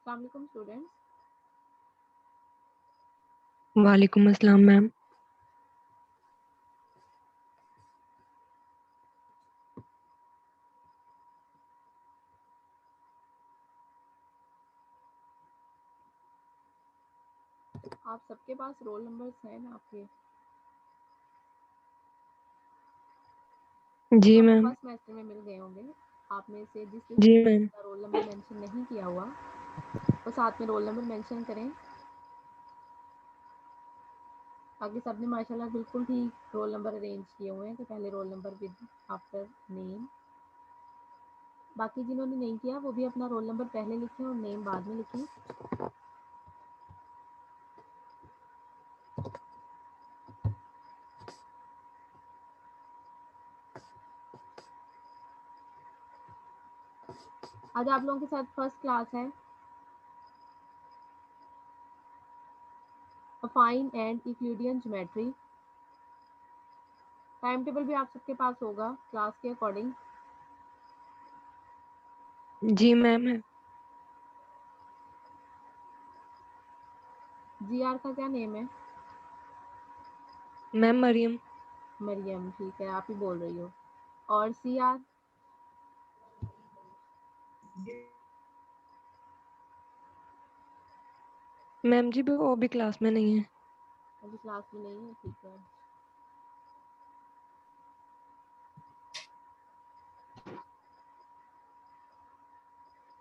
अस्सलाम वालेकुम स्टूडेंट्स। वालेकुम अस्सलाम मैम। आप सबके पास रोल नंबर्स हैं ना आपके? जी तो आपको मैम। फर्स्ट सेमेस्टर में मिल गए होंगे। आप में से जिस जी मैम। का रोल नंबर मेंशन नहीं किया हुआ वो साथ में रोल नंबर मेंशन करें। बाकी सबने माशाल्लाह बिल्कुल ठीक रोल नंबर अरेंज किए हुए हैं कि पहले roll number with after name. बाकी जिन्होंने नहीं किया वो भी अपना रोल नंबर पहले लिखें और नेम बाद में लिखें। आज आप लोगों के साथ फर्स्ट क्लास है अफाइन and Euclidean geometry. Time table भी आप सबके पास होगा क्लास के अकॉर्डिंग। जी मैम है। जीआर का क्या नेम है? मैम मरियम। मरियम, ठीक है, आप ही बोल रही हो। और सीआर? मैम जी वो भी क्लास में नहीं है। अभी क्लास में नहीं है, ठीक है।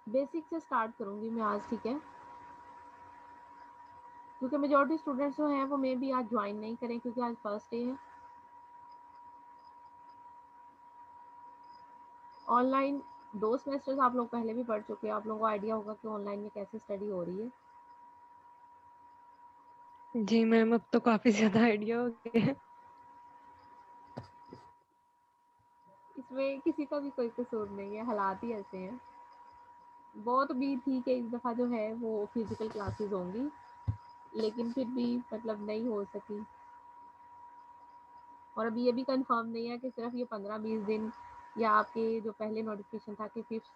बेसिक से स्टार्ट करूंगी मैं आज, ठीक है, क्योंकि मेजॉरिटी स्टूडेंट्स जो हैं वो मे भी आज ज्वाइन नहीं करें क्योंकि आज फर्स्ट डे है। ऑनलाइन 2 सेमेस्टर्स आप लोग पहले भी पढ़ चुके हैं, आप लोगों को आइडिया होगा कि ऑनलाइन में कैसे स्टडी हो रही है। जी मैम अब तो काफी ज्यादा आइडिया हो गया है। इसमें किसी का भी कोई कसूर नहीं है, हालात ही ऐसे हैं। बहुत उम्मीद थी कि इस दफ़ा जो है वो फिजिकल क्लासेस होंगी, लेकिन फिर भी मतलब नहीं हो सकी। और अभी ये भी कंफर्म नहीं है कि सिर्फ ये 15-20 दिन या आपके जो पहले नोटिफिकेशन था कि 5th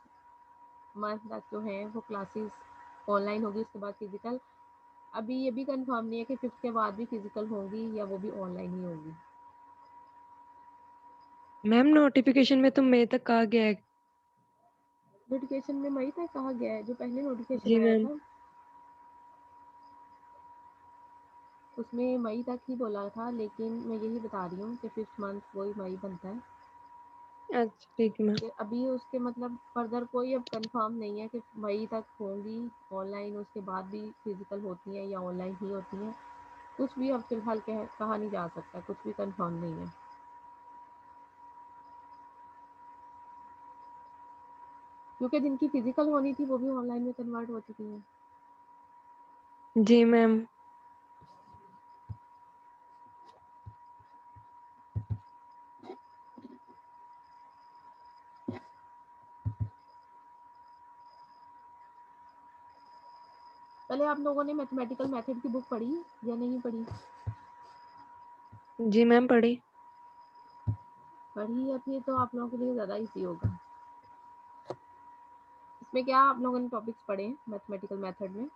मंथ तक जो है वो क्लासेस ऑनलाइन होगी, उसके बाद फिजिकल। अभी ये भी कंफर्म नहीं है कि 5th के बाद भी फिजिकल होंगी या वो भी ऑनलाइन ही होगी। मैम नोटिफिकेशन में तो मई तक कहा गया है। नोटिफिकेशन में मई तक कहा गया है, जो पहले नोटिफिकेशन जी आया मैम। था उसमें मई तक ही बोला था, लेकिन मैं यही बता रही हूँ कि 5th मंथ वही मई बनता है। अच्छा ठीक है मैम। कि अभी उसके मतलब फर्दर कोई अब कंफर्म नहीं है कि मई तक होंगी ऑनलाइन, उसके बाद भी फिजिकल होती हैं या ऑनलाइन ही होती हैं। कुछ भी अब फिलहाल कहा नहीं जा सकता, कुछ भी कंफर्म नहीं है, क्योंकि जिनकी फिजिकल होनी थी वो भी ऑनलाइन में कन्वर्ट हो चुकी हैं। जी मैम। पहले आप लोगों ने मैथमेटिकल मेथड की बुक पढ़ी या नहीं पढ़ी? जी मैम पढ़ी। पढ़ी है, फिर तो आप लोगों के लिए ज़्यादा इजी होगा। इसमें क्या आप लोगों ने टॉपिक्स पढ़े हैं मैथमेटिकल मेथड में?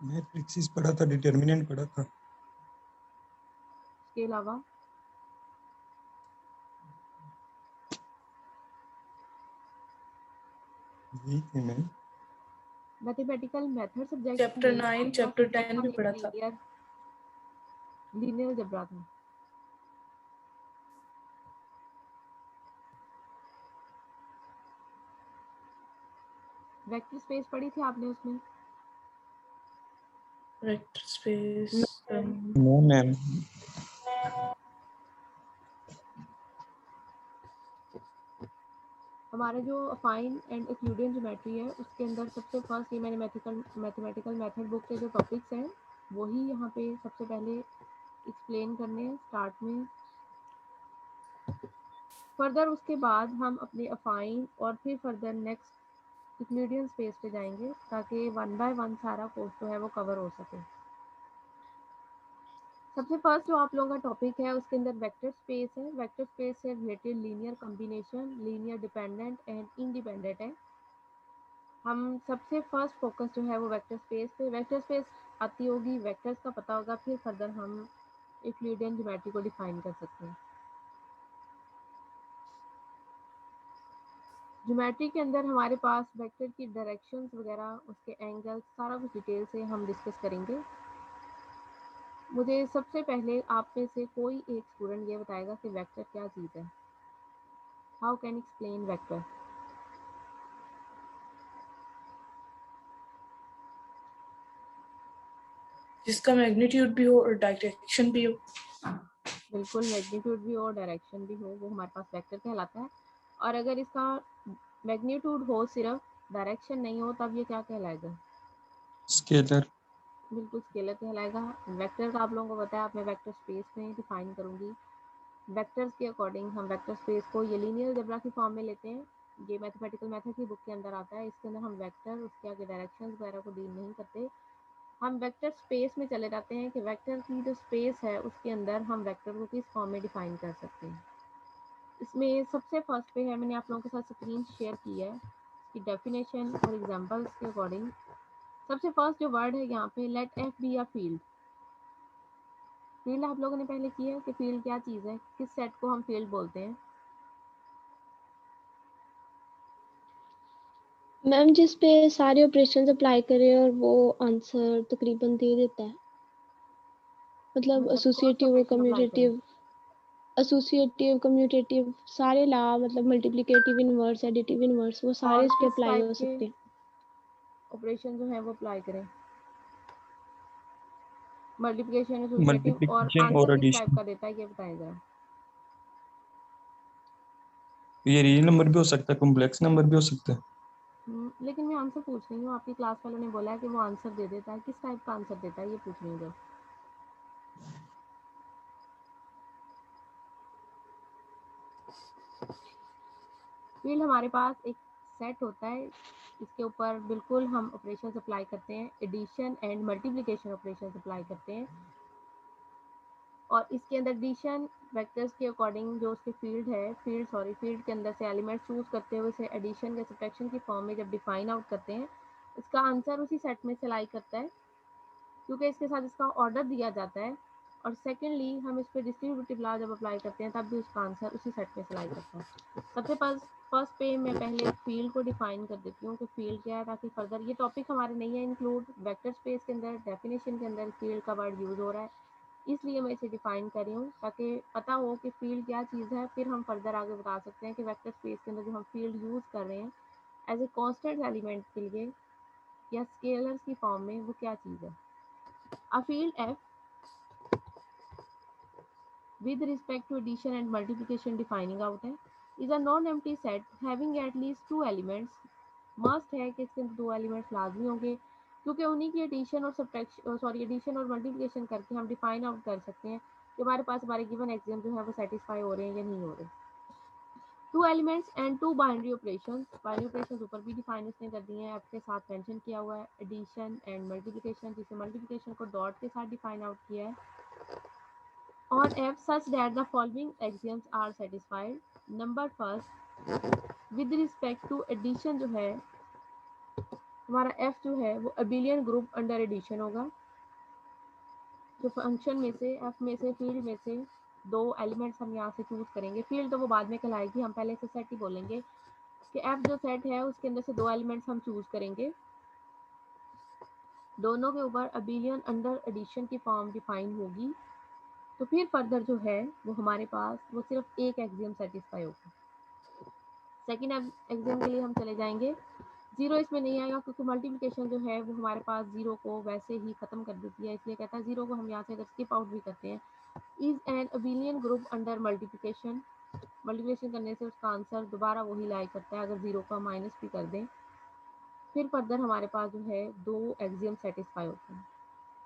मैट्रिक्स पढ़ा था, डिटर्मिनेंट पढ़ा था। इसके अलावा यही थे ma'am. Mathematical method subject chapter 9 chapter 10 भी पढ़ा था। लीनियर अलजेब्रा था। वेक्टर स्पेस पढ़ी थी आपने उसमें? Vector space no ma'am. हमारा जो अफाइन एंड यूक्लिडियन ज्योमेट्री है उसके अंदर सबसे फर्स्ट ये मैथमेटिकल मेथड बुक के जो टॉपिक्स हैं वही यहाँ पे सबसे पहले एक्सप्लेन करने हैं स्टार्ट में। फर्दर उसके बाद हम अपने अफाइन और फिर फर्दर नेक्स्ट यूक्लिडियन स्पेस पे जाएंगे ताकि 1 बाय 1 सारा कोर्स जो है वो कवर हो सके। सबसे फर्स्ट जो आप लोगों का टॉपिक है उसके अंदर वेक्टर स्पेस है। वेक्टर स्पेस से related linear combination, linear dependent and independent है। हम सबसे फर्स्ट फोकस जो है वो वेक्टर स्पेस पे। वेक्टर स्पेस आती होगी, वेक्टर्स का पता होगा, फिर फर्दर हम यूक्लिडियन ज्योमेट्री को डिफाइन कर सकते हैं। ज्योमेट्री के अंदर हमारे पास वेक्टर की डायरेक्शंस वगैरह, उसके एंगल्स, सारा कुछ डिटेल से हम डिस्कस करेंगे। मुझे सबसे पहले आप में से कोई एक स्टूडेंट ये बताएगा कि वेक्टर क्या चीज़ है। How can explain vector? जिसका मैग्नीट्यूड भी हो और डायरेक्शन भी हो। बिल्कुल, मैग्नीट्यूड भी हो और डायरेक्शन भी हो, वो हमारे पास वेक्टर कहलाता है। और अगर इसका मैग्नीट्यूड हो सिर्फ, डायरेक्शन नहीं हो, तब ये क्या कहलाएगा? स्केलर। बिल्कुल स्केलर कहलाएगा। वेक्टर का आप लोगों को बताया, आप मैं वेक्टर स्पेस में डिफाइन करूंगी। वेक्टर्स के अकॉर्डिंग हम वेक्टर स्पेस को ये लीनियर अलजेब्रा की फॉर्म में लेते हैं। ये मैथमेटिकल मेथड की बुक के अंदर आता है। इसके अंदर हम वेक्टर, उसके आगे डायरेक्शंस वगैरह को डील नहीं करते। हम वेक्टर स्पेस में चले जाते हैं कि वेक्टर की जो स्पेस है उसके अंदर हम वेक्टर को किस फॉर्म में डिफाइन कर सकते हैं। इसमें सबसे फर्स्ट पे है, मैंने आप लोगों के साथ स्क्रीन शेयर की है, इसकी डेफिनेशन और एग्जांपल्स के अकॉर्डिंग। सबसे फर्स्ट जो वर्ड है यहाँ पे, let F be a field. Field आप लोगों ने पहले की है कि फील्ड क्या चीज़ है, किस सेट को हम फील्ड बोलते हैं? मैम जिस पे सारे ऑपरेशंस अप्लाई करे और वो आंसर तकरीबन दे देता है, मतलब एसोसिएटिव और कम्यूटेटिव, एसोसिएटिव कम्यूटेटिव सारे ला, मतलब मल्टीप्लिकेटिव इनवर्स, एडिटिव इनवर्स, वो सारे इस पे अप्लाई हो सकते हैं। ऑपरेशन जो है वो अप्लाई करें, मल्टीप्लिकेशन, एसोसिएटिव और आंसर किस टाइप का देता है ये बताएं जरा। ये रियल नंबर भी हो सकता है, कॉम्प्लेक्स नंबर भी हो सकता है। लेकिन मैं आंसर पूछ रही हूँ, आपकी क्लास वालों ने बोला है कि वो आंसर दे देता है, किस टाइप का आंसर देता है ये पूछ रही हूँ। फील्ड हमारे पास एक सेट होता है, इसके ऊपर बिल्कुल हम ऑपरेशन अप्लाई करते हैं, addition and multiplication operation apply करते हैं। और इसके अंदर एडिशन वेक्टर्स के अकॉर्डिंग जो उसकी फील्ड के अंदर से एलिमेंट चूज करते हुए उसे एडिशन या सब्ट्रैक्शन की फॉर्म में जब डिफाइन आउट करते हैं, इसका आंसर उसी सेट में से लाई करता है, क्योंकि इसके साथ इसका ऑर्डर दिया जाता है। और सेकेंडली हम इस पर डिस्ट्रीब्यूटिव लॉ जब अप्लाई करते हैं तब भी उसका आंसर उसी सेट में सिलाई करता है। सबसे फर्स्ट पे मैं पहले फील्ड को डिफाइन कर देती हूँ कि फील्ड क्या है, ताकि फर्दर ये टॉपिक हमारे नहीं है इंक्लूड वेक्टर स्पेस के अंदर, डेफिनेशन के अंदर फील्ड का वर्ड यूज हो रहा है, इसलिए मैं इसे डिफाइन कर रही हूँ ताकि पता हो कि फील्ड क्या चीज़ है। फिर हम फर्दर आगे बता सकते हैं कि वेक्टर स्पेस के अंदर जो हम फील्ड यूज़ कर रहे हैं एज ए कॉन्स्टेंट एलिमेंट के लिए या स्केलर्स की फॉर्म में, वो क्या चीज़ है। A field F with respect to addition and multiplication defining out है is a non-empty set having at least two elements। Must है कि इसके दो एलिमेंट्स लाजमी होंगे, क्योंकि उन्हीं की एडिशन और एडिशन और मल्टीप्लिकेशन करके हम डिफाइन आउट कर सकते हैं कि हमारे पास हमारे गिवन एग्जाम जो है वो सेटिस्फाई हो रहे हैं या नहीं हो रहे। Two elements and two binary operations. Binary operations ऊपर भी डिफाइन उसने कर दिए हैं, एफ के साथ मेंशन किया हुआ है। एडिशन एंड मल्टीप्लिकेशन, जिसे मल्टीप्लिकेशन को डॉट के साथ डिफाइन आउट किया है। और f such that the following axioms are satisfied। Number first, with respect to addition जो है हमारा f जो है वो अबिलियन ग्रुप अंडर एडिशन होगा। जो फंक्शन में से f में से फील्ड में से दो एलिमेंट्स हम यहाँ से चूज करेंगे, फील्ड तो वो बाद में कहलाएगी, हम पहले से सेट ही बोलेंगे कि f जो सेट है उसके अंदर से दो एलिमेंट्स हम चूज करेंगे, दोनों के ऊपर अबिलियन अंडर एडिशन की फॉर्म डिफाइन होगी। तो फिर फर्दर जो है वो हमारे पास वो सिर्फ एक एक्सियम सेटिस्फाई होगा। सेकेंड एक्सियम के लिए हम चले जाएंगे, जीरो इसमें नहीं आएगा क्योंकि मल्टीप्लिकेशन जो है वो हमारे पास जीरो को वैसे ही खत्म कर देती है, इसलिए कहता है जीरो को हम यहाँ से अगर स्किप आउट भी करते हैं, is an abelian group under multiplication. Multiplication करने से उसका आंसर दोबारा वही लाई करता है, अगर जीरो का माइनस भी कर दें। फिर फर्दर हमारे पास जो है दो एक्सियम सेटिस्फाई होते हैं।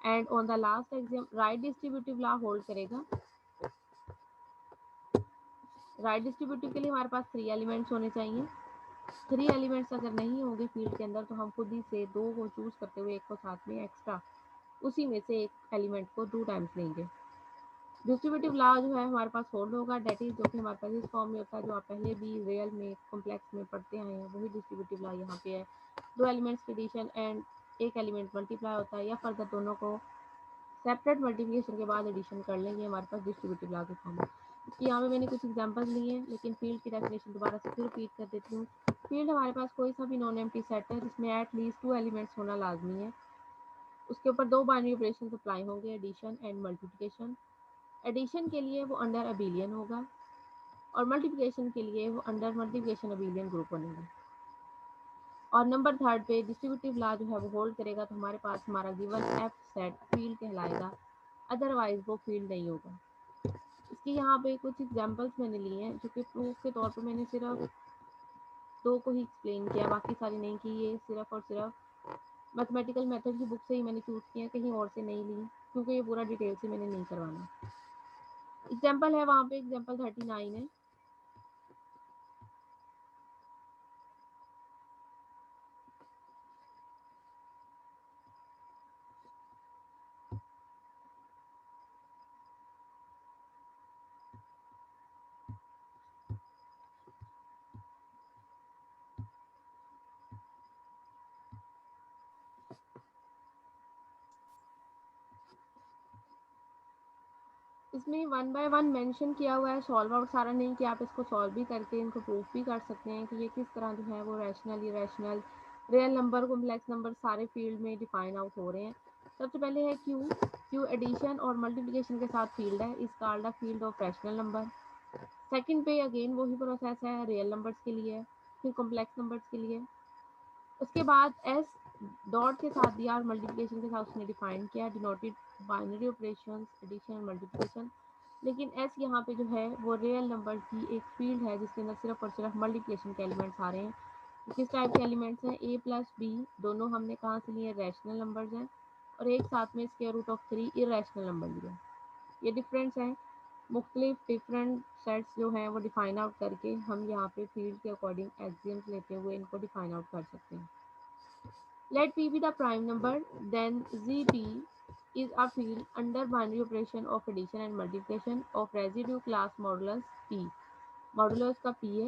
And on the last axiom right distributive law hold करेगा। राइट डिस्ट्रीब्यूटिव के लिए हमारे पास 3 एलिमेंट्स होने चाहिए। 3 एलिमेंट्स अगर नहीं होंगे फील्ड के अंदर तो हम खुद ही से दो को चूज करते हुए एक को साथ में एक्स्ट्रा उसी में से एक एलिमेंट को 2 टाइम्स लेंगे। डिस्ट्रीब्यूटिव लॉ जो है हमारे पास होल्ड होगा, डेट इज जो कि हमारे पास इस फॉर्म में होता है जो आप पहले भी रियल में कॉम्प्लेक्स में पढ़ते आए हैं, वही डिस्ट्रीब्यूटिव लॉ यहाँ पे है। दो एलिमेंट्स की एडिशन एंड एक एलिमेंट मल्टीप्लाई होता है या फर्दर दोनों को सेपरेट मल्टीप्लिकेशन के बाद एडिशन कर लेंगे, हमारे पास डिस्ट्रीब्यूटिव लॉ के फॉर्म है। इसकी यहाँ पे मैंने कुछ एग्जांपल्स लिए हैं, लेकिन फील्ड की डेफिनेशन दोबारा से फिर रिपीट कर देती हूँ। फील्ड हमारे पास कोई सा भी नॉन एम्प्टी सेट है जिसमें एट लीस्ट 2 एलिमेंट्स होना लाजमी है। उसके ऊपर 2 बाइनरी ऑपरेशन अप्लाई होंगे, एडिशन एंड मल्टीप्लिकेशन। एडिशन के लिए वो अंडर अबिलियन होगा और मल्टीप्लिकेशन के लिए वो अंडर मल्टीप्लिकेशन अबिलियन ग्रुप बनेगा। और नंबर थर्ड पे डिस्ट्रीब्यूटिव लॉ जो है वो होल्ड करेगा, तो हमारे पास हमारा गिवन एफ सेट फील्ड कहलाएगा, अदरवाइज वो फील्ड नहीं होगा। इसकी यहाँ पे कुछ एग्जांपल्स मैंने लिए हैं जो कि प्रूफ के तौर पे मैंने सिर्फ 2 को ही एक्सप्लेन किया, बाकी सारी नहीं की। ये सिर्फ और सिर्फ मैथमेटिकल मेथड की बुक से ही मैंने चूज किया, कहीं और से नहीं ली, क्योंकि ये पूरा डिटेल से मैंने नहीं करवाना। एग्जाम्पल है वहाँ पे, एग्जाम्पल 39 है। इसमें 1 बाय 1 मेंशन किया हुआ है, सॉल्व आउट सारा नहीं कि आप इसको सॉल्व भी करके इनको प्रूफ भी कर सकते हैं कि ये किस तरह जो है वो rational, irrational, real number, complex number सारे फील्ड में डिफाइन आउट हो रहे हैं। सबसे पहले है क्यू। क्यू एडिशन और मल्टीप्लिकेशन के साथ फील्ड है, इस called a field of rational number. Second पे अगेन वही प्रोसेस है, रियल नंबर्स के लिए, फिर कॉम्प्लेक्स नंबर्स के लिए। उसके बाद एस डॉट के साथ दिया और मल्टीप्लिकेशन के साथ उसने डिफाइन किया, denoted binary operations, addition, multiplication. लेकिन एस यहाँ पे जो है वो रियल नंबर की एक फील्ड है जिसके अंदर सिर्फ और सिर्फ मल्टीप्लिकेशन के एलिमेंट्स आ रहे हैं। किस टाइप के एलिमेंट्स हैं? ए प्लस बी, दोनों हमने कहाँ से लिए? रैशनल नंबर्स हैं, और एक साथ में square root of 3 irrational number लिया। ये डिफरेंस है, मुख्तलिफ डिफरेंट सेट्स जो हैं वो डिफाइन आउट करके हम यहाँ पे फील्ड के अकॉर्डिंग एक्सियम्स लेते हुए इनको डिफाइन आउट कर सकते हैं। Let P be the prime number, then ZP is a field under binary operation of addition and multiplication of residue class modulus P. Modulus का P है।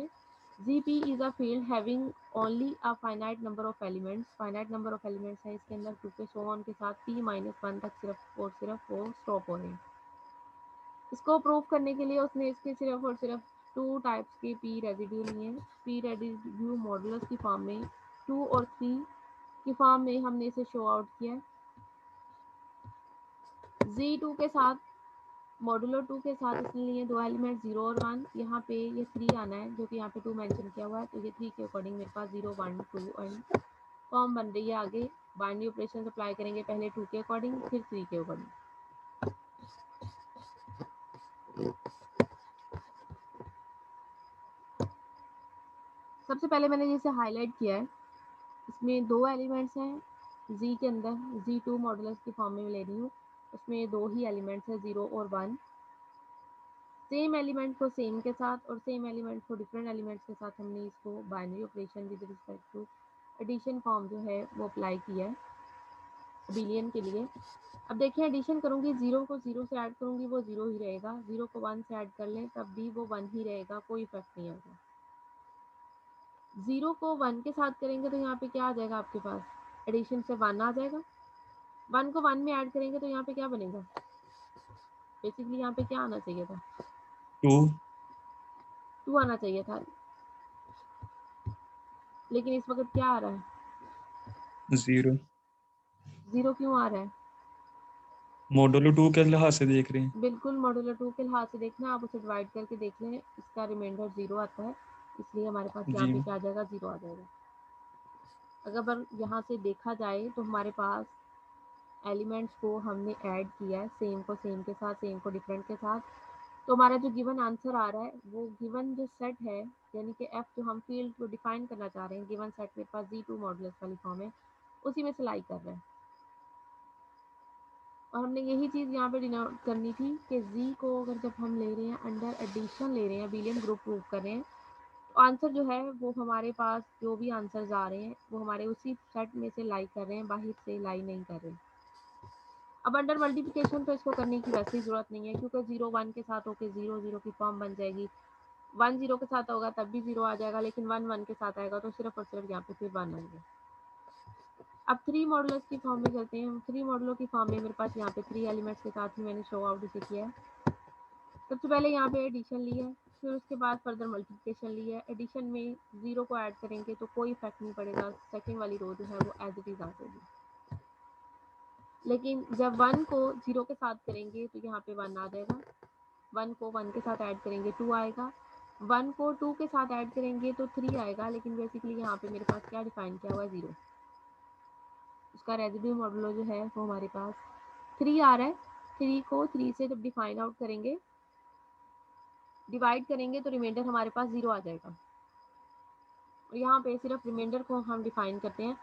ZP is a field having only a finite number of elements. Finite number of elements है, इसके अंदर 2 के so on के साथ P - 1 तक सिर्फ वो स्टॉप हो रहे हैं। इसको प्रूव करने के लिए उसने इसके सिर्फ और सिर्फ 2 टाइप्स के P रेजिड्यू लिए हैं। P रेजिड्यू मॉडुलस की फॉर्म में 2 और 3 की फॉर्म में हमने इसे शो आउट किया। Z2 के साथ, मॉडुलो 2 के साथ इसने लिए 2 एलिमेंट 0 और 1। यहाँ पे ये 3 आना है जो कि यहाँ पे 2 मेंशन किया हुआ है, तो ये 3 के अकॉर्डिंग मेरे पास 0 1 2 एंड फॉर्म बन रही है। आगे बाइनरी ऑपरेशन अप्लाई करेंगे, पहले 2 के अकॉर्डिंग फिर 3 के अकॉर्डिंग। सबसे पहले मैंने जिसे हाईलाइट किया है, इसमें 2 एलिमेंट्स हैं Z के अंदर, Z2 मॉडुलस की फॉर्म में ले रही हूँ, उसमें 2 ही एलिमेंट्स हैं 0 और 1। सेम एलिमेंट को सेम के साथ और सेम एलिमेंट को डिफरेंट एलिमेंट्स के साथ हमने इसको binary operation with respect to addition form जो है वो अप्लाई किया है अबिलियन के लिए। अब देखिए एडिशन करूँगी, 0 को 0 से ऐड करूँगी वो 0 ही रहेगा, 0 को 1 से ऐड कर लें तब भी वो 1 ही रहेगा, कोई इफेक्ट नहीं आएगा। 0 को 1 के साथ करेंगे तो यहाँ पे क्या आ जाएगा आपके पास? एडिशन से 1 आ जाएगा। 1 को 1 में ऐड करेंगे तो यहाँ पे क्या बनेगा? बेसिकली यहाँ पे क्या आना चाहिए था? 2 आना चाहिए था, लेकिन इस वक्त क्या आ रहा है? 0। 0 क्यों आ रहा है? मॉडुलो 2 के लिहाज से देख रहे हैं। बिल्कुल मॉडुलो 2 के लिहाज से देखना, आप उसे डिवाइड करके देख लें, इसका रिमाइंडर 0 आता है, इसलिए हमारे पास यहाँ जी पे क्या आ जाएगा? 0 आ जाएगा। अगर यहाँ से देखा जाए तो हमारे पास एलिमेंट्स को हमने ऐड किया है, सेम को सेम के साथ, सेम को डिफरेंट के साथ, तो हमारा जो गिवन आंसर आ रहा है वो गिवन जो सेट है, यानी कि एफ जो हम फील्ड को डिफाइन करना चाह रहे हैं, गिवन सेट मेरे पास Z2 मॉडुलस वाली फॉर्म है, उसी में से लाई कर रहा है। और हमने यही चीज़ यहाँ पे डिनोट करनी थी कि Z को अगर जब हम ले रहे हैं अंडर एडिशन ले रहे हैं, अबिलियन ग्रुप प्रूव कर रहे हैं, तो आंसर जो है वो हमारे पास जो भी आंसर्स आ रहे हैं वो हमारे उसी सेट में से लाई कर रहे हैं, बाहर से लाई नहीं कर रहे हैं। अब अंडर मल्टीप्लिकेशन तो इसको करने की वैसे ही जरूरत नहीं है, क्योंकि 0 1 के साथ होके 0 0 की फॉर्म बन जाएगी। 1 0 के साथ होगा तब भी 0 आ जाएगा, लेकिन 1 1 के साथ आएगा तो सिर्फ और सिर्फ यहाँ पे फिर 1 आएंगे। अब 3 मॉडुलस की फॉर्म में चलते हैं। 3 मॉडुलों की फॉर्म में मेरे पास यहाँ पे 3 एलिमेंट्स के साथ ही मैंने शो आउट इसे किया है। सबसे पहले यहाँ पे एडिशन ली है, फिर उसके बाद फर्दर मल्टीप्लिकेशन ली है। एडिशन में 0 को ऐड करेंगे तो कोई इफेक्ट नहीं पड़ेगा, सेकंड वाली रो जो है वो एज इट इज आ जाएगी। लेकिन जब 1 को 0 के साथ करेंगे तो यहाँ पे 1 आ जाएगा। 1 को 1 के साथ ऐड करेंगे 2 आएगा। 1 को 2 के साथ ऐड करेंगे तो 3 आएगा। लेकिन बेसिकली यहाँ पे मेरे पास क्या डिफाइन किया हुआ है, 0। उसका रेजिड्यू मॉडुलो जो है वो हमारे पास 3 आ रहा है। 3 को 3 से जब डिफाइन आउट करेंगे, डिवाइड करेंगे तो रिमाइंडर हमारे पास 0 आ जाएगा। और यहाँ पे सिर्फ रिमाइंडर को हम डिफाइन करते हैं,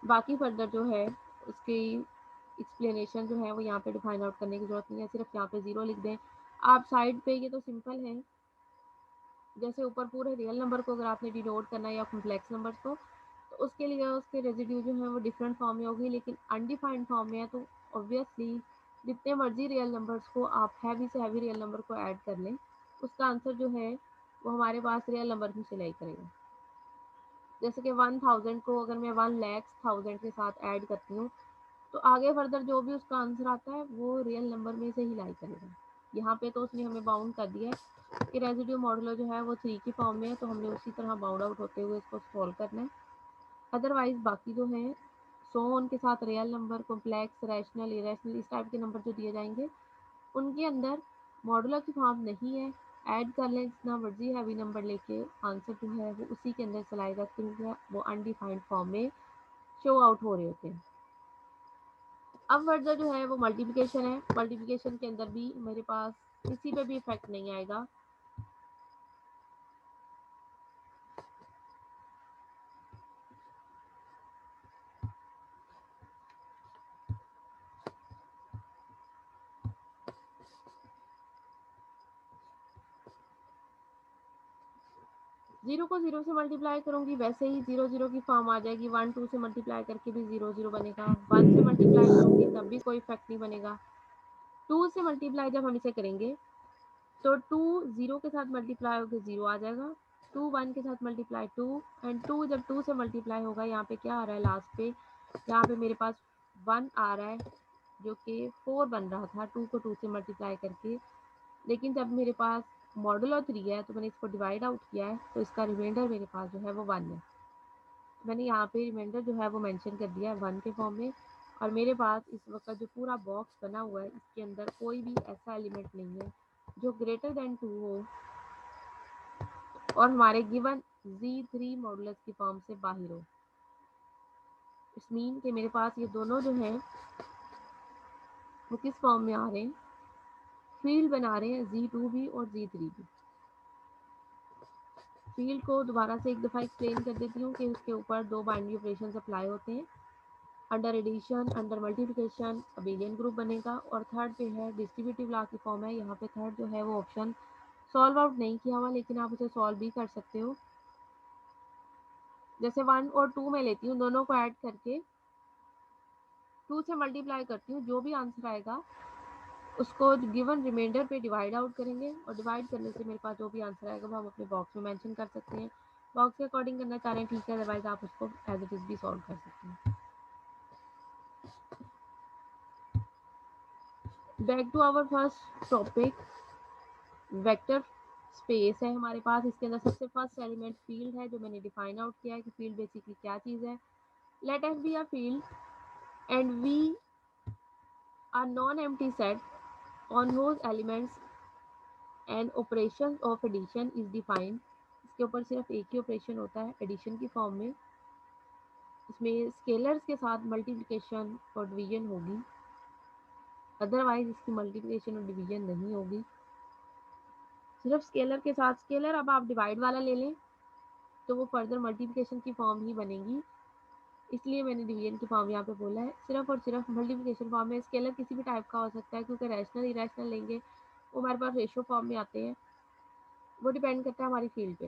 बाकी फर्दर जो है उसकी एक्सप्लेनेशन जो है वो यहाँ पे डिफाइन आउट करने की जरूरत नहीं है, सिर्फ यहाँ पे 0 लिख दें आप साइड पे। ये तो सिंपल है, जैसे ऊपर पूरे रियल नंबर को अगर आपने डिनोट करना है या कॉम्प्लेक्स नंबर्स को, तो उसके लिए उसके रेजिड्यू जो है वो डिफरेंट फॉर्म में होगी। लेकिन अनडिफाइंड फॉर्म में है तो ऑब्वियसली जितने मर्जी रियल नंबर्स को आप हैवी से हैवी रियल नंबर को ऐड कर लें, उसका आंसर जो है वो हमारे पास रियल नंबर ही सिलाई करेगा। जैसे कि 1000 को अगर मैं 1,00,000 के साथ ऐड करती हूँ तो आगे फर्दर जो भी उसका आंसर आता है वो रियल नंबर में से ही लाई करेगा। यहाँ पे तो उसने हमें बाउंड कर दिया है कि रेजिड्यू मॉडुलो जो है वो 3 की फॉर्म में है, तो हमने उसी तरह बाउंड आउट होते हुए इसको सॉल्व करना है। अदरवाइज बाकी जो है सो उनके साथ real number, complex, rational, irrational इस टाइप के नंबर जो दिए जाएंगे उनके अंदर मॉडुलो की फॉर्म नहीं है। ऐड कर लें जितना मर्जी हैवी नंबर लेके, आंसर जो है वो उसी के अंदर चलाएगा, क्योंकि वो अनडिफाइंड फॉर्म में शो आउट हो रहे होते हैं। अब फर्दर जो है वो मल्टीप्लिकेशन है। मल्टीप्लिकेशन के अंदर भी मेरे पास किसी पे भी इफेक्ट नहीं आएगा। जीरो को 0 से मल्टीप्लाई करूंगी, वैसे ही 0 0 की फॉर्म आ जाएगी। 1 2 से मल्टीप्लाई करके भी 0 0 बनेगा। 1 से मल्टीप्लाई करूंगी तब भी कोई इफेक्ट नहीं बनेगा। 2 से मल्टीप्लाई जब हम इसे करेंगे तो 2 0 के साथ मल्टीप्लाई होकर 0 आ जाएगा। 2 1 के साथ मल्टीप्लाई 2, एंड 2 जब 2 से मल्टीप्लाई होगा, यहाँ पे क्या आ रहा है लास्ट पे, यहाँ पे मेरे पास 1 आ रहा है जो कि 4 बन रहा था 2 को 2 से मल्टीप्लाई करके। लेकिन जब मेरे पास मॉडुलो 3 है तो मैंने इसको डिवाइड आउट किया है, तो इसका रिमाइंडर मेरे पास जो है वो 1 है। मैंने यहाँ पे रिमाइंडर जो है वो मेंशन कर दिया है 1 के फॉर्म में। और मेरे पास इस वक्त जो पूरा बॉक्स बना हुआ है इसके अंदर कोई भी ऐसा एलिमेंट नहीं है जो ग्रेटर देन 2 हो और हमारे गिवन Z3 मॉडुलस की फॉर्म से बाहर हो। इस मीन के मेरे पास ये दोनों जो हैं वो किस फॉर्म में आ रहे हैं, फील्ड बना रहे हैं Z2 भी और Z3 भी। फील्ड को दोबारा से एक दफ़ा एक्सप्लेन कर देती हूँ कि उसके ऊपर 2 बाइनरी ऑपरेशन अप्लाई होते हैं। Under addition, under multiplication abelian group बनेगा। और थर्ड पे है डिस्ट्रीब्यूटिव लॉ की फॉर्म है। यहाँ पे थर्ड जो है वो ऑप्शन सॉल्व आउट नहीं किया हुआ, लेकिन आप उसे सॉल्व भी कर सकते हो। जैसे 1 और 2 में लेती हूँ, दोनों को ऐड करके 2 से मल्टीप्लाई करती हूँ, जो भी आंसर आएगा उसको गिवन रिमाइंडर पे डिवाइड आउट करेंगे और डिवाइड करने से मेरे पास जो भी आंसर आएगा वो हम अपने बॉक्स में मेंशन कर सकते हैं। बॉक्स के अकॉर्डिंग करना चाह रहे हैं ठीक है, अदरवाइज आप उसको एज इट इज भी सॉल्व कर सकते हैं। Back to our first topic, vector space है हमारे पास। इसके अंदर सबसे फर्स्ट एलिमेंट फील्ड है जो मैंने डिफाइन आउट किया है कि फील्ड बेसिकली क्या चीज़ है। Let F be a field and V are non empty set on whose elements and operations of addition is defined। इसके ऊपर सिर्फ एक ही ऑपरेशन होता है एडिशन की फॉर्म में। इसमें स्केलर्स के साथ मल्टीप्लिकेशन और डिवीजन होगी, अदरवाइज इसकी मल्टीप्लिकेशन और डिवीजन नहीं होगी। सिर्फ स्केलर के साथ, स्केलर अब आप डिवाइड वाला ले लें तो वो फर्दर मल्टीप्लिकेशन की फॉर्म ही बनेगी, इसलिए मैंने डिवीजन की फॉर्म यहाँ पे बोला है। सिर्फ और सिर्फ मल्टीप्लिकेशन फॉर्म में स्केलर किसी भी टाइप का हो सकता है, क्योंकि रैशनल इरेशनल लेंगे वो हमारे पास रेशो फॉर्म में आते हैं, वो डिपेंड करता है हमारी फील्ड पे।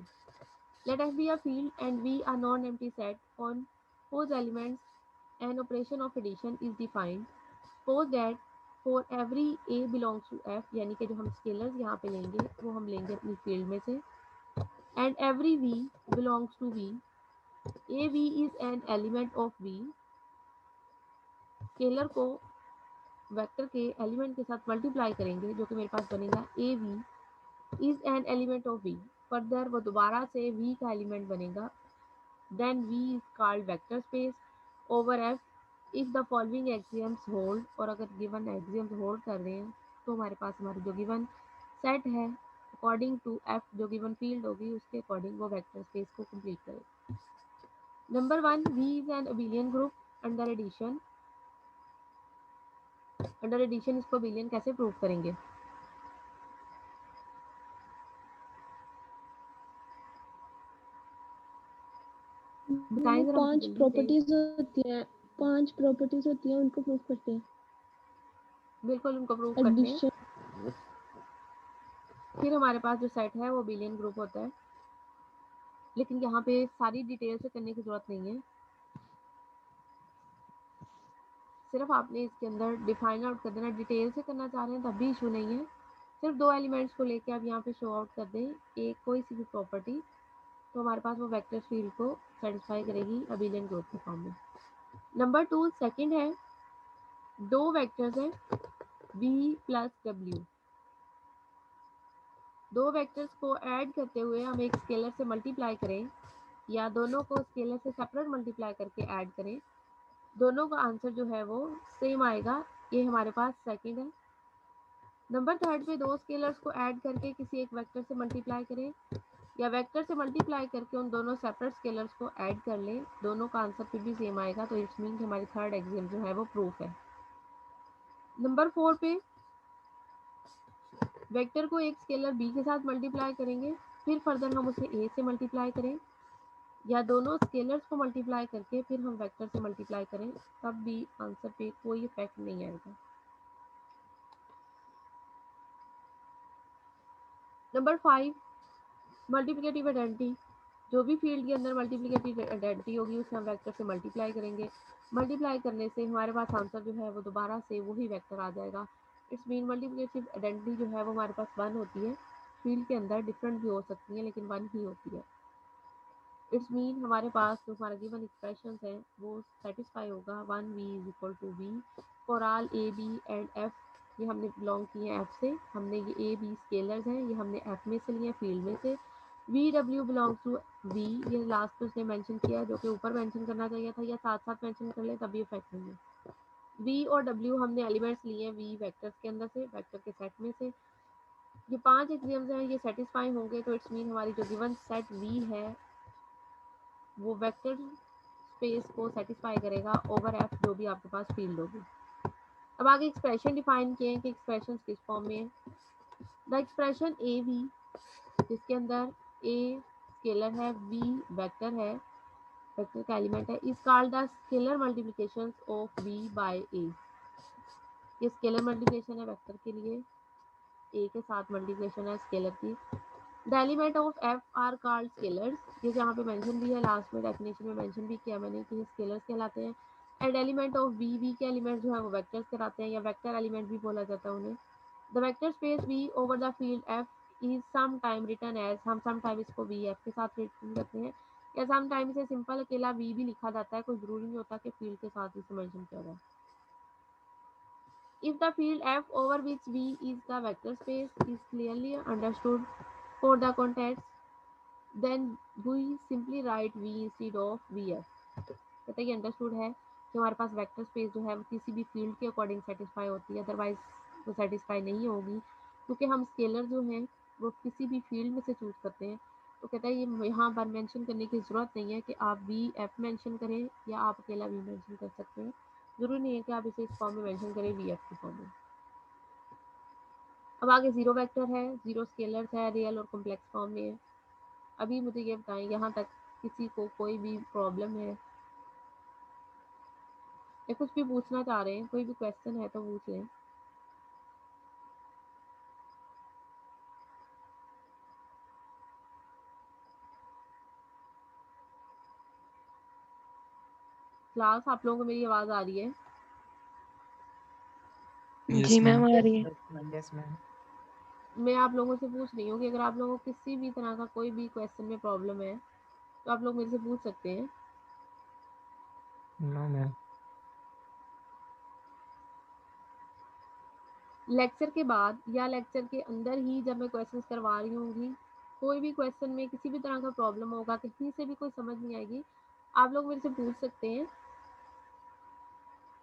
Let F be a field and V are non empty set on whose elements an operation of addition is defined। Suppose that for every a belongs to F, यानी कि जो हम स्केलर्स यहाँ पे लेंगे वो हम लेंगे अपनी फील्ड में से, and every v belongs to V, a v is an element of V, scalar को वेक्टर के एलिमेंट के साथ मल्टीप्लाई करेंगे जो कि मेरे पास बनेगा a v is an element of V, further वो दोबारा से वी का एलिमेंट बनेगा, then V is called vector space over F if the following axioms hold, और अगर गिवन एक्सियम्स होल्ड कर रहे हैं तो हमारे पास हमारी जो गिवन सेट है अकॉर्डिंग टू एफ, जो गिवन फील्ड होगी उसके अकॉर्डिंग वो वेक्टर स्पेस को कंप्लीट करेगा। Number 1, V is an abelian group under addition. Under addition इसको अबिलियन कैसे प्रूव करेंगे? बताएं जरा मुझे 5 जल्दी से। प्रॉपर्टीज होती हैं, 5 प्रॉपर्टीज होती हैं, उनको प्रूव करते हैं। बिल्कुल उनको प्रूव करते हैं। एडिशन, फिर हमारे पास जो सेट है वो अबिलियन ग्रुप होता है, लेकिन यहाँ पे सारी डिटेल से करने की जरूरत नहीं है, सिर्फ आपने इसके अंदर डिफाइन आउट कर देना। डिटेल से करना चाह रहे हैं तब भी इशू नहीं है, सिर्फ 2 एलिमेंट्स को लेके आप यहाँ पे शो आउट कर दें एक कोई सी भी प्रॉपर्टी, तो हमारे पास वो वेक्टर फील्ड को सेटिस्फाई करेगी अबिलियन ग्रुप के फॉर्म में। नंबर 2 सेकंड है, 2 वेक्टर्स हैं v प्लस w, 2 वेक्टर्स को ऐड करते हुए हम एक स्केलर से मल्टीप्लाई करें या दोनों को स्केलर से सेपरेट मल्टीप्लाई करके ऐड करें, दोनों का आंसर जो है वो सेम आएगा, ये हमारे पास सेकंड है। नंबर 3 पे 2 स्केलर्स को ऐड करके किसी एक वेक्टर से मल्टीप्लाई करें या वेक्टर से मल्टीप्लाई करके उन दोनों सेपरेट स्केलर्स को ऐड कर लें, दोनों का आंसर फिर भी सेम आएगा, तो इट्स मीन कि हमारी थर्ड एक्सियम जो है वो प्रूफ है। नंबर 4 पे वेक्टर को एक स्केलर b के साथ मल्टीप्लाई करेंगे, फिर फर्दर हम उसे a से मल्टीप्लाई करें या दोनों स्केलर्स को मल्टीप्लाई करके फिर हम वेक्टर से मल्टीप्लाई करें, तब भी आंसर पे कोई इफेक्ट नहीं आएगा। नंबर 5 मल्टीप्लिकेटिव आइडेंटिटी, जो भी फील्ड के अंदर मल्टीप्लिकेटिव आइडेंटिटी होगी उसे हम वेक्टर से मल्टीप्लाई करेंगे, मल्टीप्लाई करने से हमारे पास आंसर जो है वो दोबारा से वही वेक्टर आ जाएगा। इट्स मीन मल्टीप्लिकेटिव आइडेंटिटी जो है वो हमारे पास 1 होती है, फील्ड के अंदर डिफरेंट भी हो सकती है लेकिन 1 ही होती है। इट्स मीन हमारे पास जो हमारा गिवन एक्सप्रेशन है वो सेटिस्फाई होगा 1v is equal to v for all a b and F, ये हमने बिलोंग किए हैं एफ से, हमने ये ए बी स्केलर्स हैं, ये हमने एफ में से लिए फील्ड में से, वी डब्ल्यू बिलोंग्स टू वी, ये लास्ट में उसने मेंशन किया है जो कि ऊपर मेंशन करना चाहिए था, या साथ साथ मेंशन कर ले तभी इफेक्ट नहीं है। वी और डब्ल्यू हमने एलिमेंट्स लिए हैं वी वेक्टर्स के अंदर से, वेक्टर के सेट में से, ये 5 एक्सियम्स हैं, ये सेटिस्फाई होंगे, तो इट्स मीन हमारी जो गिवन सेट वी है वो वेक्टर स्पेस को सेटिस्फाई करेगा ओवर एफ जो भी आपके पास फील्ड होगी। अब आगे एक्सप्रेशन डिफाइन किए हैं कि एक्सप्रेशन किस फॉर्म में है। द एक्सप्रेशन ए वी, जिसके अंदर ए स्केलर है, वी वेक्टर है, वेक्टर का एलिमेंट है, is called the scalar multiplication of V by A, ये स्केलर मल्टीप्लिकेशन है वेक्टर के लिए, ए के साथ मल्टीप्लिकेशन है स्केलर की। The element of F R called scalars, ये यहाँ पे मेंशन भी है, लास्ट में डेफिनेशन में मेंशन भी किया मैंने कि स्केलर्स कहलाते हैं। And element of V, V के एलिमेंट जो है वो वेक्टर्स कहलाते हैं या वेक्टर एलिमेंट भी बोला जाता है उन्हें। The vector space V over the field F is sometime written रिटन एज, हम सम टाइम इसको वी एफ के साथ रिटन करते हैं या सम टाइम इसे सिंपल अकेला वी भी लिखा जाता है, कोई जरूरी नहीं होता कि फील्ड के साथ इसे मेंशन किया जाए। If the field f over which v is the vector space is clearly understood for the context, then we simply write v instead of vf। कहते हैं कि अंडरस्टूड है कि हमारे पास वेक्टर स्पेस जो है वो किसी भी फील्ड के अकॉर्डिंग सेटिस्फाई होती है, अदरवाइज वो सेटिस्फाई नहीं होगी, क्योंकि हम स्केलर जो हैं वो किसी भी फील्ड में से चूज करते हैं। तो कहता है ये यहाँ पर मेंशन करने की ज़रूरत नहीं है कि आप वी एफ मेंशन करें या आप अकेला वी मेंशन कर सकते हैं, ज़रूरी नहीं है कि आप इसे इस फॉर्म में मेंशन करें वी एफ के फॉर्म में। अब आगे जीरो वेक्टर है, जीरो स्केलर्स है, रियल और कॉम्प्लेक्स फॉर्म में है। अभी मुझे ये बताएं यहाँ तक किसी को कोई भी प्रॉब्लम है या कुछ भी पूछना चाह रहे हैं, कोई भी क्वेश्चन है तो पूछ लें। क्लास आप लोगों को मेरी आवाज़ आ रही है? Yes, जी मैम ma'am. आ रही है। Yes ma'am. मैं आप लोगों से पूछ रही हूँ कि अगर आप लोगों को किसी भी तरह का कोई भी क्वेश्चन में प्रॉब्लम है तो आप लोग मेरे से पूछ सकते हैं। No ma'am. लेक्चर के बाद या लेक्चर के अंदर ही जब मैं क्वेश्चंस करवा रही होंगी, कोई भी क्वेश्चन में किसी भी तरह का प्रॉब्लम होगा, कहीं से भी कोई समझ नहीं आएगी, आप लोग मेरे से पूछ सकते हैं।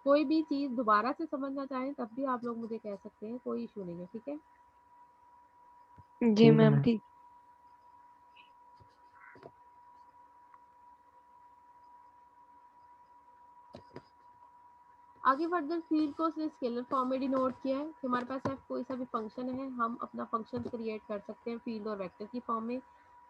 कोई भी चीज़ दोबारा से समझना चाहें तब भी आप लोग मुझे कह सकते हैं, कोई इशू नहीं है, ठीक है। जी ठीक है मैम मैम। ठीक। आगे फर्दर फील्ड को उसने स्केलर फॉर्म में डिनोट किया है कि हमारे पास कोई सा भी फंक्शन है, हम अपना फंक्शन क्रिएट कर सकते हैं फील्ड और वेक्टर की फॉर्म में।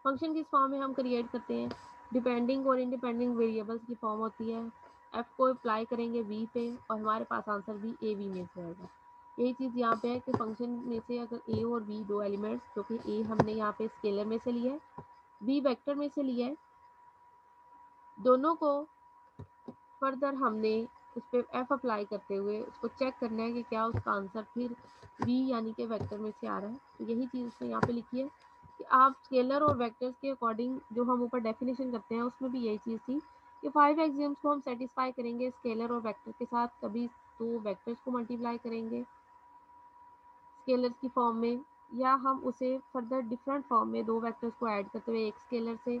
फंक्शन किस फॉर्म में हम क्रिएट करते हैं, डिपेंडिंग और इंडिपेंडेंट वेरिएबल्स की फॉर्म होती है। एफ को अप्लाई करेंगे वी पे और हमारे पास आंसर भी ए वी में से आएगा। यही चीज़ यहाँ पे है कि फंक्शन में से अगर ए और वी दो एलिमेंट्स, जो कि ए हमने यहाँ पे स्केलर में से लिया है, वी वेक्टर में से लिया है, दोनों को फर्दर हमने उस पर एफ अप्लाई करते हुए उसको चेक करना है कि क्या उसका आंसर फिर वी यानी कि वेक्टर में से आ रहा है। तो यही चीज़ उसने यहाँ पे लिखी है कि आप स्केलर और वेक्टर्स के अकॉर्डिंग जो हम ऊपर डेफिनेशन करते हैं उसमें भी यही चीज़ थी कि 5 एक्सियम्स को हम सेटिस्फाई करेंगे स्केलर और वेक्टर के साथ, कभी तो वेक्टर्स को मल्टीप्लाई करेंगे स्केलर्स की फॉर्म में, या हम उसे फर्दर डिफरेंट फॉर्म में दो वेक्टर्स को ऐड करते हुए एक स्केलर से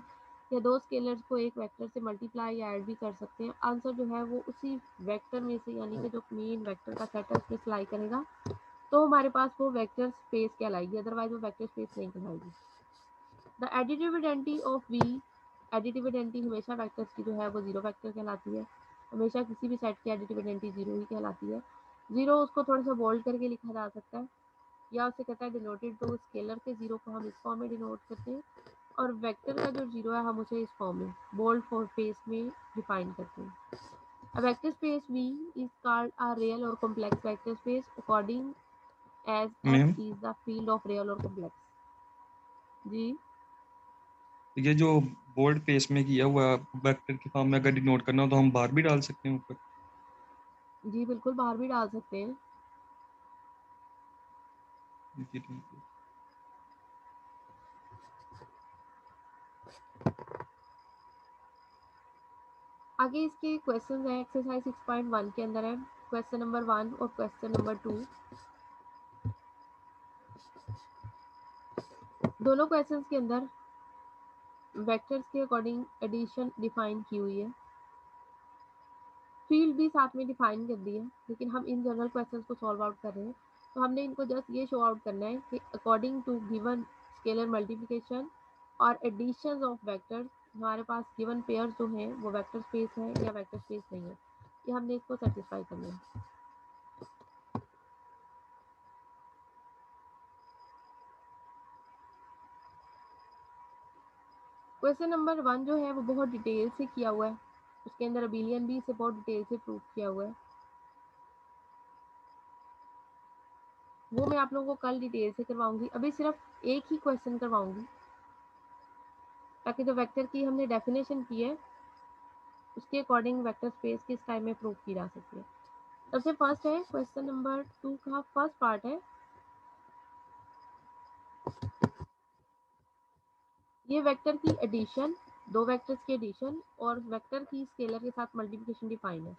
या दो स्केलर्स को एक वेक्टर से मल्टीप्लाई या ऐड भी कर सकते हैं। आंसर जो है वो उसी वेक्टर में से यानी कि जो मेन वेक्टर का सेट है उसमें अप्लाई करेगा तो हमारे पास वो वेक्टर स्पेस कहलाएगी, अदरवाइज वो वेक्टर स्पेस नहीं कहलाएगी। The additive identity of V, additive identity हमेशा वेक्टर्स की जो है वो जीरो वेक्टर कहलाती है, हमेशा किसी भी सेट की एडिटिव आइडेंटिटी जीरो ही कहलाती है। जीरो उसको थोड़ा सा बोल्ड करके लिखा जा सकता है या उसे कहता है डिनोटेड, तो स्केलर के जीरो को हम इस फॉर्म में डिनोट करते हैं और वेक्टर का जो जीरो है हम उसे इस फॉर्म में बोल्ड फॉर स्पेस में डिफाइन करते हैं। A vector space V is called a real or complex vector space according as F ma'am, is the field of real or complex. जी ये जो बोल्ड पेज में किया हुआ वेक्टर की फॉर्म में अगर डिनोट करना हो तो हम बार भी डाल सकते हैं ऊपर। जी बिल्कुल बाहर भी डाल सकते हैं। जी, ठीक है। आगे इसके क्वेश्चन है एक्सरसाइज 6.1 के अंदर है क्वेश्चन नंबर 1 और क्वेश्चन नंबर 2। दोनों क्वेश्चंस के अंदर वेक्टर्स के अकॉर्डिंग एडिशन डिफाइन की हुई है, फील्ड भी साथ में डिफाइन कर दी है, लेकिन हम इन जनरल क्वेश्चंस को सॉल्व आउट कर रहे हैं तो हमने इनको जस्ट ये शो आउट करना है कि according to given scalar multiplication और एडिशन ऑफ वेक्टर्स हमारे पास गिवन पेयर जो हैं वो वेक्टर स्पेस है या वेक्टर स्पेस नहीं है, ये हमने इसको सेटिस्फाई करना है। क्वेश्चन नंबर 1 जो है वो बहुत डिटेल से किया हुआ है, उसके अंदर अबिलियन भी इसे बहुत डिटेल से प्रूव किया हुआ है, वो मैं आप लोगों को कल डिटेल से करवाऊंगी। अभी सिर्फ एक ही क्वेश्चन करवाऊंगी ताकि जो वेक्टर की हमने डेफिनेशन की है उसके अकॉर्डिंग वेक्टर स्पेस किस टाइम में प्रूव की जा सकती है। सबसे फर्स्ट है क्वेश्चन नंबर 2 का फर्स्ट पार्ट है, ये वेक्टर की एडिशन, दो वेक्टर्स की एडिशन और वेक्टर की स्केलर के साथ मल्टीप्लिकेशन डिफाइन है।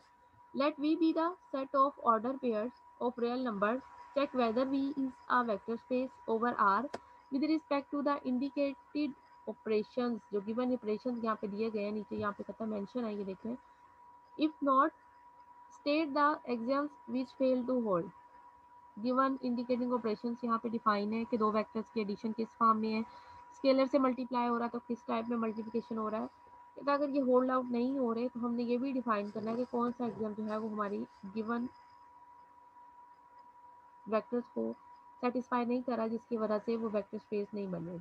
Let V be the set of order pairs of real numbers, check whether V is a vector space over R with respect to the indicated operations. जो given operations यहाँ पे दिए गए हैं, नीचे यहाँ पे कहता मेंशन है, ये देखें। If not state the axioms which fail to hold. Given indicating operations यहाँ पे डिफाइन है कि दो वेक्टर्स की एडिशन किस फॉर्म में है, स्केलर से मल्टीप्लाई हो रहा है तो किस टाइप में मल्टीप्लिकेशन हो रहा है। तो अगर ये होल्ड आउट नहीं हो रहे तो हमने ये भी डिफाइन करना है कि कौन सा एग्जाम जो है वो हमारी गिवन वेक्टर्स को सेटिस्फाई नहीं कर रहा, जिसकी वजह से वो वेक्टर स्पेस नहीं बन रहे।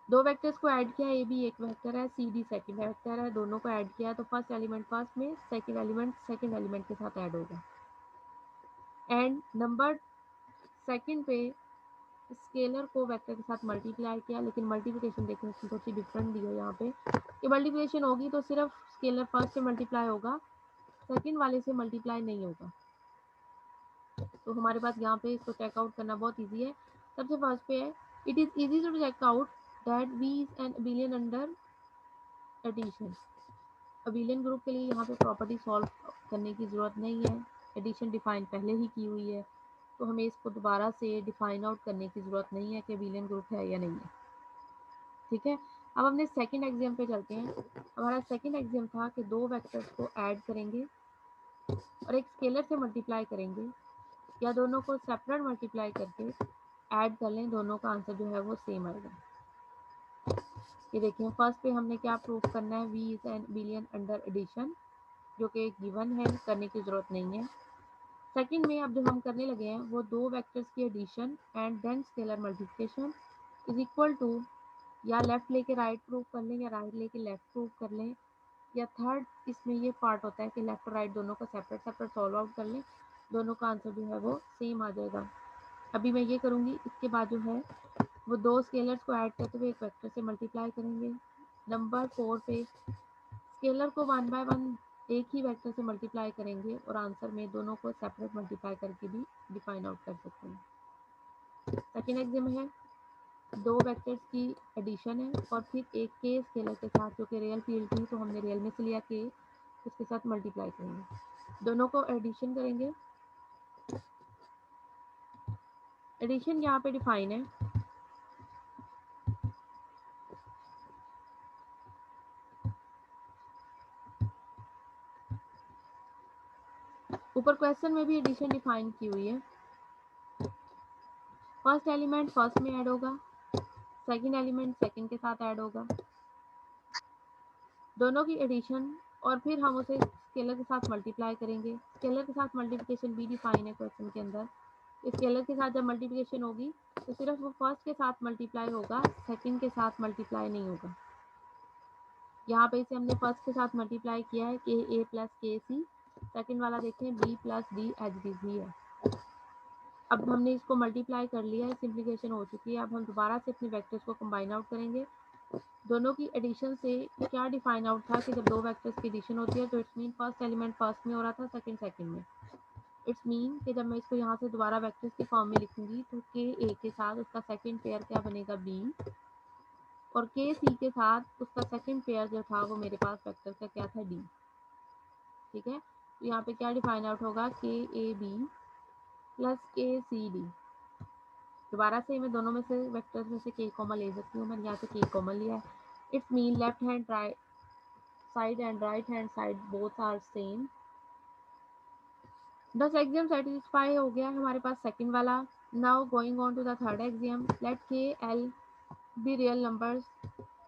दो वेक्टर्स को ऐड किया, ए भी एक वेक्टर है, सी डी सेकंड वेक्टर है, दोनों को ऐड किया तो फर्स्ट एलिमेंट फर्स्ट में, सेकंड एलिमेंट सेकंड एलिमेंट के साथ ऐड होगा। एंड नंबर सेकंड पे स्केलर को वेक्टर के साथ मल्टीप्लाई किया, लेकिन मल्टीप्लिकेशन देखने से थोड़ी सी डिफरेंट दी है यहाँ पे कि मल्टीप्लिकेशन होगी तो सिर्फ स्केलर फर्स्ट से मल्टीप्लाई होगा, सेकंड वाले से मल्टीप्लाई नहीं होगा। तो हमारे पास यहाँ पे इसको चेकआउट करना बहुत ईजी है। सबसे फर्स्ट पे है, it is easy to check out that V is an abelian under addition. Abelian group के लिए यहाँ पे प्रॉपर्टी सॉल्व करने की ज़रूरत नहीं है, एडिशन डिफाइन पहले ही की हुई है, तो हमें इसको दोबारा से डिफाइन आउट करने की ज़रूरत नहीं है कि अबिलियन ग्रुप है या नहीं है। ठीक है, अब हमने सेकंड एग्जाम पे चलते हैं। हमारा सेकंड एग्जाम था कि दो वेक्टर्स को ऐड करेंगे और एक स्केलर से मल्टीप्लाई करेंगे, या दोनों को सेपरेट मल्टीप्लाई करके ऐड कर लें, दोनों का आंसर जो है वो सेम आएगा। ये देखिए, फर्स्ट पे हमने क्या प्रूफ करना है, V is an abelian under addition, जो कि एक गिवन है, करने की ज़रूरत नहीं है। सेकंड में अब जो हम करने लगे हैं वो दो वेक्टर्स की addition and then scalar multiplication is equal to, या लेफ्ट लेके राइट प्रूफ कर लें या राइट लेके लेफ्ट प्रूफ कर लें, या थर्ड इसमें ये पार्ट होता है कि लेफ्ट और राइट दोनों को सेपरेट सेपरेट सॉल्व आउट कर लें, दोनों का आंसर जो है वो सेम आ जाएगा। अभी मैं ये करूँगी, इसके बाद जो है वो दो स्केलर्स को ऐड करते हुए एक वेक्टर से मल्टीप्लाई करेंगे। नंबर 4 पे स्केलर को 1 बाय 1 एक ही वेक्टर से मल्टीप्लाई करेंगे और आंसर में दोनों को सेपरेट मल्टीप्लाई करके भी डिफाइन आउट कर सकते हैं। सेकेंड एग्जाम है, दो वेक्टर्स की एडिशन है और फिर एक के स्केलर के साथ, जो कि रियल फील्ड थी तो हमने रियल में से लिया के, उसके साथ मल्टीप्लाई करेंगे, दोनों को एडिशन करेंगे। एडिशन यहाँ पे डिफाइन है, ऊपर क्वेश्चन में भी एडिशन डिफाइन की हुई है। फर्स्ट एलिमेंट फर्स्ट में ऐड होगा, सेकंड एलिमेंट सेकंड के साथ ऐड होगा, दोनों की एडिशन, और फिर हम उसे स्केलर के साथ मल्टीप्लाई करेंगे। स्केलर के साथ मल्टीप्लिकेशन भी डिफाइन है क्वेश्चन के अंदर। स्केलर के साथ जब मल्टीप्लिकेशन होगी तो सिर्फ वो फर्स्ट के साथ मल्टीप्लाई होगा, सेकंड के साथ मल्टीप्लाई नहीं होगा। यहाँ पे इसे हमने फर्स्ट के साथ मल्टीप्लाई किया है, के ए प्लस के सी, सेकेंड वाला देखें b plus d h d c है। अब हमने इसको मल्टीप्लाई कर लिया है, सिंप्लीकेशन हो चुकी है। अब हम दोबारा से अपने वेक्टर्स को कंबाइन आउट करेंगे। दोनों की एडिशन से क्या डिफाइन आउट था कि जब दो वेक्टर्स की एडिशन होती है तो it's mean first element first में हो रहा था, सेकंड सेकंड में। इट्स मीन कि जब मैं इसको यहाँ से दोबारा वेक्टर्स के फॉर्म में लिखूंगी तो के ए के साथ उसका सेकंड पेयर क्या बनेगा, बी, और के सी के साथ उसका सेकंड पेयर जो था वो मेरे पास वेक्टर का क्या था, डी। ठीक है, तो यहाँ पे क्या डिफाइन आउट होगा, के ए बी प्लस के सी डी। दोबारा से मैं दोनों में से वेक्टर्स में से के कॉमन ले सकती हूँ, मैंने यहाँ से के कॉमन लिया है। It's mean left hand right side and right hand side both are same. This axiom satisfy हो गया हमारे पास सेकंड वाला। Now going on to the third axiom, let K L be real numbers.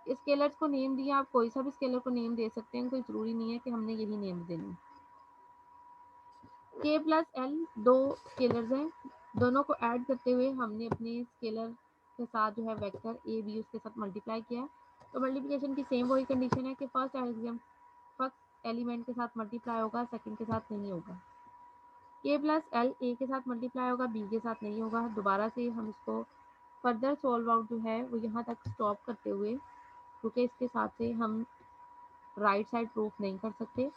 Scalars को name दिया, आप कोई सा भी स्केलर को नेम दे सकते हैं, कोई ज़रूरी नहीं है कि हमने यही नेम देनी। के प्लस एल दो स्केलर्स हैं, दोनों को ऐड करते हुए हमने अपने स्केलर के साथ जो है वेक्टर ए बी उसके साथ मल्टीप्लाई किया है। तो मल्टीप्लिकेशन की सेम वही कंडीशन है कि फर्स्ट एलिमेंट के साथ मल्टीप्लाई होगा, सेकंड के साथ नहीं होगा। के प्लस एल ए के साथ मल्टीप्लाई होगा, बी के साथ नहीं होगा। दोबारा से हम इसको फर्दर सॉल्व आउट जो है वो यहाँ तक स्टॉप करते हुए, क्योंकि इसके साथ से हम राइट साइड प्रूफ नहीं कर सकते,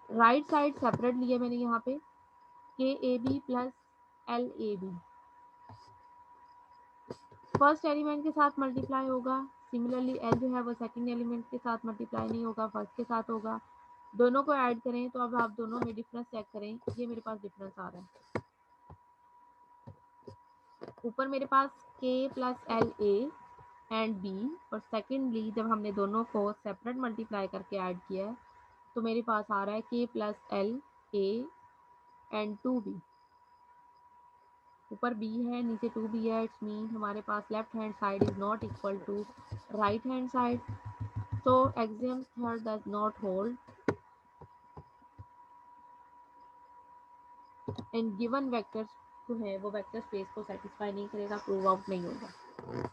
राइट साइड सेपरेट लिए मैंने यहाँ पे, k a b plus l a b first element के साथ मल्टीप्लाई होगा। सिमिलरली एल जो है वो सेकंड एलिमेंट के साथ मल्टीप्लाई नहीं होगा, फर्स्ट के साथ होगा। दोनों को ऐड करें तो अब आप दोनों में डिफरेंस चेक करें, ये मेरे पास डिफरेंस आ रहा है। ऊपर मेरे पास k plus l a and b, और सेकेंडली जब हमने दोनों को सेपरेट मल्टीप्लाई करके ऐड किया है तो मेरे पास आ रहा है के plus l a and 2b। ऊपर b है, नीचे 2b है। इट्स मीन हमारे पास left hand side is not equal to right hand side, so axiom third does not hold and given vectors जो है वो वेक्टर स्पेस को सेटिस्फाई नहीं करेगा, प्रूव आउट नहीं होगा।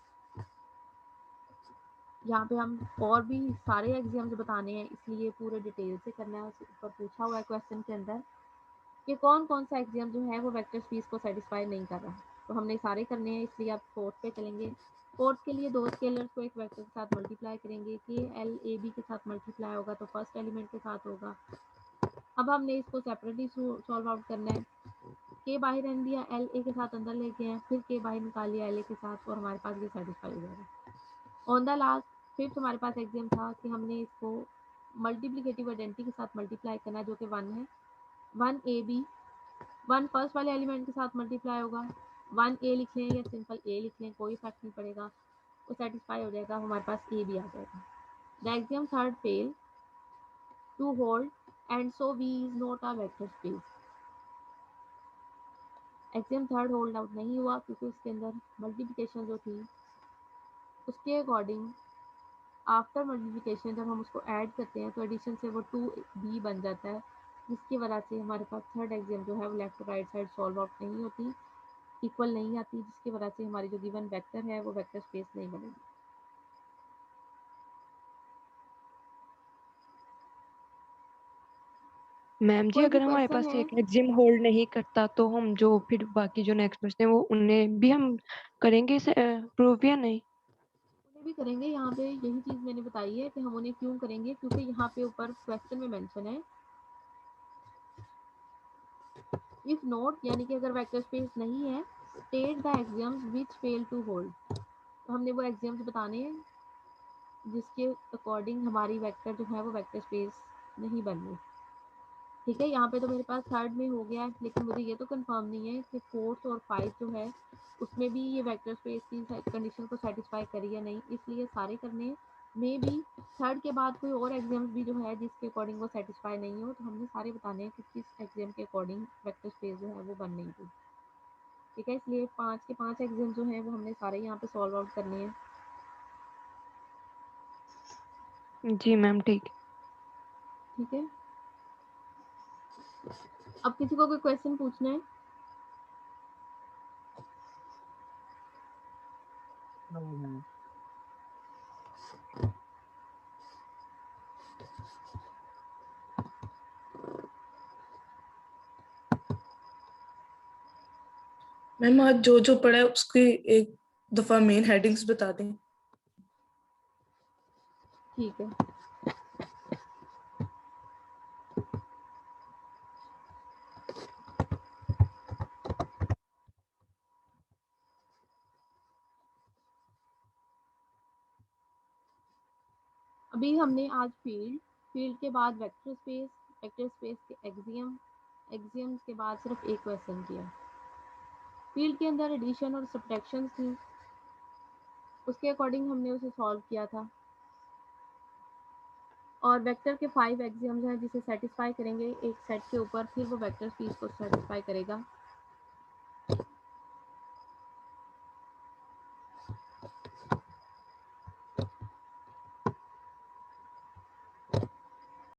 यहाँ पे हम और भी सारे एग्जाम्स बताने हैं, इसलिए पूरे डिटेल से करना है। ऊपर पूछा हुआ है क्वेश्चन के अंदर कि कौन कौन सा एग्जाम जो है वो वेक्टर स्पेस को सेटिस्फाई नहीं कर रहा, तो हमने सारे करने हैं, इसलिए आप फोर्थ पे चलेंगे। फोर्थ के लिए दो स्केलर्स को एक वेक्टर के साथ मल्टीप्लाई करेंगे, के एल ए बी के साथ मल्टीप्लाई होगा तो फर्स्ट एलिमेंट के साथ होगा। अब हमने इसको सेपरेटली सॉल्व आउट करना है। के बाहर रहने दिया, एल ए के साथ अंदर लेके आए, फिर के बाहर निकाल लिया एल ए के साथ, और हमारे पास ये सेटिस्फाई हो जाएगा। ऑन द लास्ट फिफ्थ हमारे पास एग्जाम था कि हमने इसको मल्टीप्लिकेटिव आइडेंटिटी के साथ मल्टीप्लाई करना है, जो कि 1 है। 1 ए बी, 1 फर्स्ट वाले एलिमेंट के साथ मल्टीप्लाई होगा, 1 ए लिख लें या सिंपल ए लिख लें, कोई फर्क नहीं पड़ेगा, वो सेटिस्फाई हो जाएगा, हमारे पास ए भी आ जाएगा। The axiom third fail to hold and so V is not a vector space. Axiom third hold out नहीं हुआ क्योंकि उसके अंदर मल्टीप्लिकेशन जो थी उसके अकॉर्डिंग आफ्टर मल्टीप्लिकेशन जब हम उसको ऐड करते हैं तो एडिशन से वो 2b बन जाता है, जिसकी वजह से हमारे पास थर्ड एग्जाम जो है वो left right side solve out नहीं होती, इक्वल नहीं आती, जिसकी वजह से हमारी जो गिवन वेक्टर है वो वेक्टर स्पेस नहीं बनेगी। मैम जी कोई भी अगर हमारे क्वेश्चन पास है? एक एग्जाम होल्ड नहीं करता तो हम जो फिर बाकी जो नेक्स्ट क्वेश्चन है वो उन्हें भी हम करेंगे इसे प्रूव या नहीं? उन्हें भी करेंगे। यहाँ पे यही चीज़ मैंने बताई है कि हम उन्हें क्यों करेंगे, क्योंकि यहाँ पे ऊपर क्वेश्चन में मेंशन है इफ नॉट, यानी कि अगर वेक्टर स्पेस नहीं है, state the axioms which fail to hold. तो हमने वो एग्जाम्स बताने हैं जिसके अकॉर्डिंग हमारी वेक्टर जो है वो वेक्टर स्पेस नहीं बन रही। ठीक है, यहाँ पे तो मेरे पास थर्ड में हो गया है, लेकिन मुझे ये तो कंफर्म नहीं है कि फोर्थ और 5 जो है उसमें भी ये वेक्टर स्पेस की कंडीशन को सेटिस्फाई करी या नहीं, इसलिए सारे करने में भी थर्ड के बाद कोई और एग्जाम भी जो है जिसके अकॉर्डिंग वो सेटिस्फाई नहीं हो, तो हमने सारे बताने हैं कि किस एग्जाम के अकॉर्डिंग वेक्टर स्पेस जो है वो बन नहीं थी। ठीक है, इसलिए 5 के 5 एग्जाम जो हैं वो हमने सारे यहाँ पे सॉल्व आउट करने हैं। जी मैम ठीक है। ठीक है, अब किसी को कोई क्वेश्चन पूछना है? मैम आज जो जो पढ़ा है उसकी एक दफा मेन हेडिंग्स बता दें। ठीक है, अभी हमने आज फील्ड के बाद वेक्टर स्पेस के एक्सियम्स के बाद सिर्फ एक क्वेश्चन किया। फील्ड के अंदर एडिशन और सब्ट्रैक्शन थी, उसके अकॉर्डिंग हमने उसे सॉल्व किया था, और वेक्टर के 5 एक्सियम्स हैं जिसे सेटिस्फाई करेंगे एक सेट के ऊपर, फिर वो वेक्टर स्पेस को सेटिस्फाई करेगा।